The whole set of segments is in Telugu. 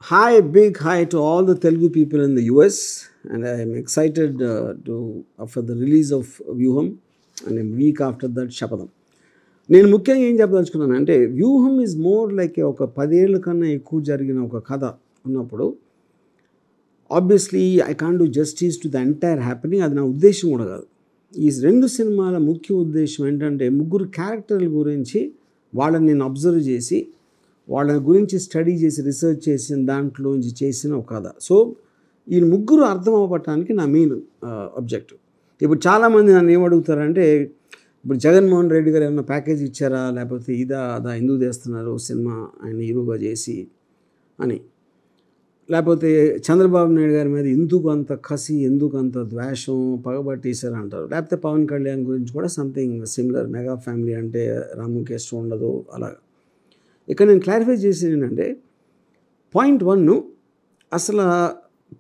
Hi, big hi to all the Telugu people in the US, and I am excited for the release of Vyuham, and a week after that Shapadam. నేను ముఖ్యంగా ఏం చెప్పదలుచుకున్నాను అంటే వ్యూహం ఈజ్ మోర్ లైక్ ఒక 10 ఏళ్ళ కన్నా ఎక్కువ జరిగిన ఒక కథ ఉన్నప్పుడు obviously I can't do justice to the entire happening. అది నా ఉద్దేశం కూడా కాదు. ఈ రెండు సినిమాల ముఖ్య ఉద్దేశం ఏంటంటే ముగ్గురు క్యారెక్టర్ల గురించి వాళ్ళని నేను అబ్జర్వ్ చేసి వాళ్ళ గురించి స్టడీ చేసి రీసెర్చ్ చేసిన దాంట్లోంచి చేసిన ఒక కథ. సో ఈ ముగ్గురు అర్థం అవ్వటానికి నా మెయిన్ ఆబ్జెక్టివ్. ఇప్పుడు చాలామంది నన్ను ఏమడుగుతారంటే ఇప్పుడు జగన్మోహన్ రెడ్డి గారు ఏమైనా ప్యాకేజ్ ఇచ్చారా, లేకపోతే ఇదా అదా ఎందుకు చేస్తున్నారు సినిమా ఆయన హీరోగా చేసి అని, లేకపోతే చంద్రబాబు నాయుడు గారి మీద ఎందుకు అంత కసి, ఎందుకు అంత ద్వేషం, పగబట్టేశారు అంటారు. లేకపోతే పవన్ కళ్యాణ్ గురించి కూడా సంథింగ్ సిమిలర్, మెగా ఫ్యామిలీ అంటే రాముకి ఇష్టం ఉండదు అలాగా. ఇక్కడ నేను క్లారిఫై చేసేది ఏంటంటే పాయింట్ 1, అసలు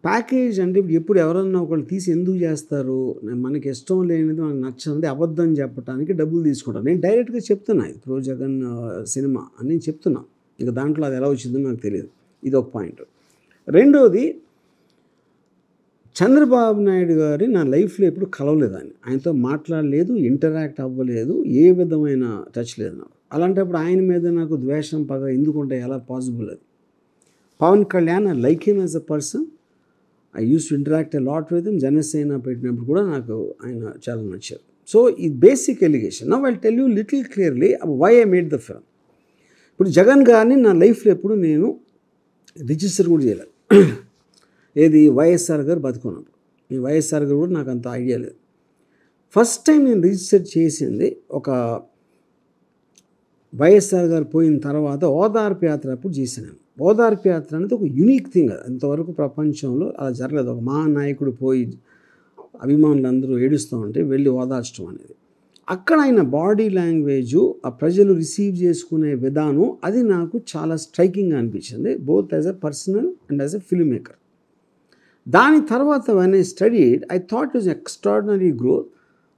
ప్యాకేజ్ అంటే ఇప్పుడు ఎప్పుడు ఎవరన్నా ఒకళ్ళు తీసి ఎందుకు చేస్తారు, మనకి ఇష్టం లేనిది మనకు నచ్చనిది అబద్ధం చెప్పడానికి డబ్బులు తీసుకుంటారు. నేను డైరెక్ట్గా చెప్తున్నా ఇది ప్రో జగన్ సినిమా అని నేను చెప్తున్నా. ఇంకా దాంట్లో అది ఎలా వచ్చిందో నాకు తెలియదు. ఇది ఒక పాయింట్. రెండోది, చంద్రబాబు నాయుడు గారి నా లైఫ్లో ఎప్పుడు కలవలేదని, ఆయనతో మాట్లాడలేదు, ఇంటరాక్ట్ అవ్వలేదు, ఏ విధమైన టచ్ లేదు నాకు. అలాంటప్పుడు ఆయన మీద నాకు ద్వేషం, పగ ఎందుకుంటే ఎలా పాసిబుల్ అది? Pawan Kalyan I like him as a person, I use to interact a lot with him. Janasena పెట్టినప్పుడు కూడా నాకు ఆయన చాలా నచ్చారు. సో ఈ basic allegation. Now I tell you little clearly why I made the film. ఇప్పుడు జగన్ గారిని నా లైఫ్లో ఎప్పుడు నేను రిజిస్టర్ కూడా చేయలేదు. ఏది వైఎస్ఆర్ గారు బతుకున్నప్పుడు. ఈ వైఎస్ఆర్ గారు కూడా నాకు అంత ఐడియా లేదు. ఫస్ట్ టైం నేను రిజిస్టర్ చేసింది ఒక వైఎస్ఆర్ గారు పోయిన తర్వాత ఓదార్పు యాత్ర అప్పుడు చేశాను. ఓదార్పు యాత్ర అనేది ఒక యూనిక్ థింగ్. అంతవరకు ప్రపంచంలో అలా జరగలేదు. ఒక మహానాయకుడు పోయి అభిమానులందరూ ఏడుస్తూ ఉంటే వెళ్ళి ఓదార్చడం అనేది. అక్కడ ఆయన బాడీ లాంగ్వేజు, ఆ ప్రజలు రిసీవ్ చేసుకునే విధానం, అది నాకు చాలా స్ట్రైకింగ్గా అనిపించింది, both as a personal and as a film maker. దాని తర్వాత when I studied I thought it was extraordinary growth.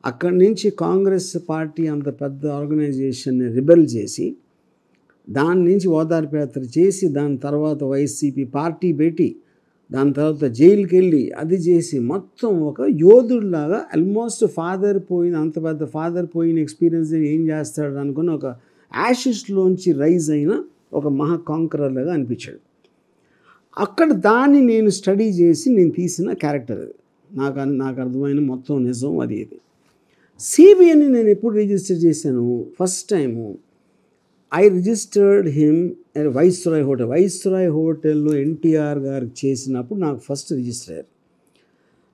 అక్కడి నుంచి కాంగ్రెస్ పార్టీ అంత పెద్ద ఆర్గనైజేషన్ని రిబెల్ చేసి, దాని నుంచి ఓదార్పు యాత్ర చేసి, దాని తర్వాత వైసీపీ పార్టీ పెట్టి, దాని తర్వాత జైలుకి వెళ్ళి అది చేసి, మొత్తం ఒక యోధుడిలాగా ఆల్మోస్ట్ ఫాదర్ పోయిన, అంత పెద్ద ఫాదర్ పోయిన ఎక్స్పీరియన్స్ ఏం చేస్తాడు అనుకుని ఒక యాషెస్లోంచి రైజ్ అయిన ఒక మహా కాంకరర్ లాగా అనిపించాడు. అక్కడ దాన్ని నేను స్టడీ చేసి నేను తీసిన క్యారెక్టర్ అది. నాకు అర్థమైన మొత్తం నిజం అది. ఇది సిబిఎన్ని నేను ఎప్పుడు రిజిస్టర్ చేశాను? First time I registered him at viceroy hotel. Viceroy హోటల్లో ఎన్టీఆర్ గారికి చేసినప్పుడు నాకు ఫస్ట్ రిజిస్టర్ అయ్యారు.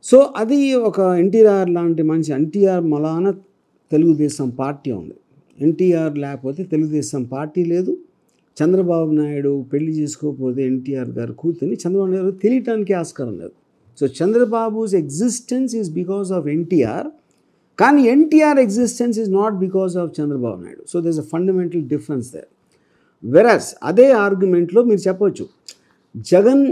సో అది ఒక ఎన్టీఆర్ లాంటి మంచి, ఎన్టీఆర్ మలాన తెలుగుదేశం పార్టీ ఉంది. ఎన్టీఆర్ లేకపోతే తెలుగుదేశం పార్టీ లేదు. చంద్రబాబు నాయుడు పెళ్లి చేసుకోకపోతే ఎన్టీఆర్ గారు కూతుని చంద్రబాబు నాయుడు తెలియటానికి ఆస్కారం లేదు. So Chandrababu's existence is because of NTR, కానీ NTR existence is not because of Chandrababu Naidu. So there is a fundamental difference there. Whereas అదే ఆర్గ్యుమెంట్లో మీరు చెప్పొచ్చు Jagan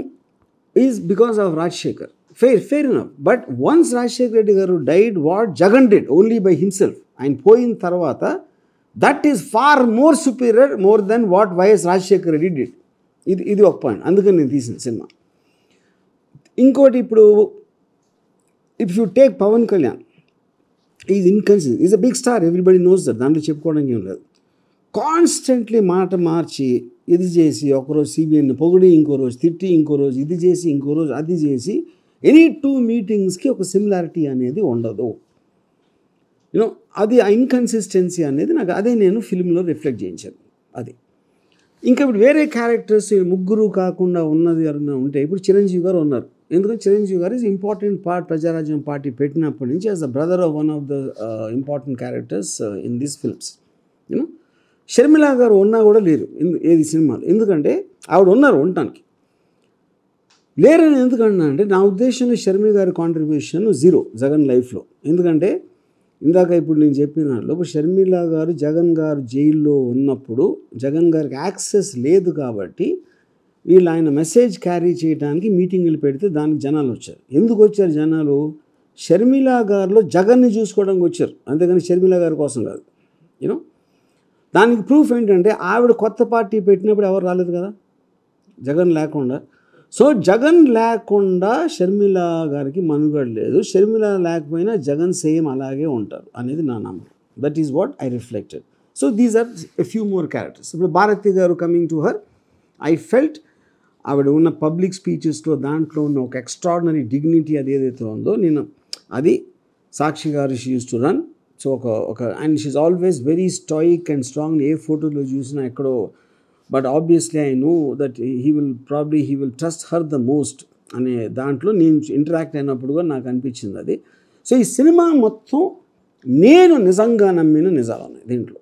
is because of Rajasekhar. Fair enough. But once Rajasekhar Reddy గారు died, what Jagan did only by himself, ఆయన పోయిన తర్వాత, that is far more superior, more than what YS Rajasekhar Reddy did. ఇది ఒక పాయింట్. అందుకని నేను తీసిన సినిమా. ఇంకోటి, ఇప్పుడు if you take Pawan Kalyan, is inconsistent, is a big star, everybody knows that, దాంట్లో చెప్పుకోవడానికి ఏం లేదు. కాన్స్టెంట్లీ మాట మార్చి ఇది చేసి, ఒకరోజు సిబిఎన్ని పొగిడి, ఇంకో రోజు తిట్టి, ఇంకో రోజు ఇది చేసి, ఇంకో రోజు అది చేసి, ఎనీ 2 మీటింగ్స్కి ఒక సిమిలారిటీ అనేది ఉండదు. యూనో అది ఆ ఇన్కన్సిస్టెన్సీ అనేది నాకు, అదే నేను ఫిల్మ్లో రిఫ్లెక్ట్ చేయించాను. అది ఇంకా ఇప్పుడు వేరే క్యారెక్టర్స్ ముగ్గురు కాకుండా ఉన్నది ఎవరైనా ఉంటే, ఇప్పుడు చిరంజీవి గారు ఉన్నారు. ఎందుకంటే చిరంజీవి గారు is important part. Prajarajyam party పెట్టినప్పటి నుంచి as the brother of one of the important characters in these films. You know Sharmila గారు ఉన్నా కూడా లేరు ఏది సినిమాలు. ఎందుకంటే ఆవిడ ఉన్నారు ఉండటానికి, లేరని ఎందుకన్నా అంటే నా ఉద్దేశంలో షర్మిల గారి కాంట్రిబ్యూషన్ 0 జగన్ లైఫ్లో. ఎందుకంటే ఇందాక ఇప్పుడు నేను చెప్పిన ఇప్పుడు షర్మిల గారు జగన్ గారు జైల్లో ఉన్నప్పుడు జగన్ గారికి యాక్సెస్ లేదు కాబట్టి వీళ్ళు ఆయన మెసేజ్ క్యారీ చేయడానికి మీటింగులు పెడితే దానికి జనాలు వచ్చారు. ఎందుకు వచ్చారు జనాలు? షర్మిల గారిలో జగన్ని చూసుకోవడానికి వచ్చారు, అంతేగాని షర్మిల గారి కోసం కాదు. యూనో దానికి ప్రూఫ్ ఏంటంటే ఆవిడ కొత్త పార్టీ పెట్టినప్పుడు ఎవరు రాలేదు కదా జగన్ లేకుండా. సో జగన్ లేకుండా షర్మిల గారికి మనుగడ లేదు, షర్మిల లేకపోయినా జగన్ సేమ్ అలాగే ఉంటారు అనేది నా నమ్మకం. That is what I reflected. So these are a few more characters. ఇప్పుడు భారతి గారు coming to her, I felt ఆవిడ ఉన్న పబ్లిక్ స్పీచెస్లో దాంట్లో ఉన్న ఒక ఎక్స్ట్రాడినరీ డిగ్నిటీ అది ఏదైతే ఉందో, నేను అది సాక్షి గారు she use to run. So and she is always very stoic and strong. ఏ ఫోటోలో చూసినా ఎక్కడో, but obviously I know that he will trust her the most అనే దాంట్లో నేను ఇంటరాక్ట్ అయినప్పుడు కూడా నాకు అనిపించింది అది. సో ఈ సినిమా మొత్తం నేను నిజంగా నమ్మిన నిజాలు ఉన్నాయి దీంట్లో.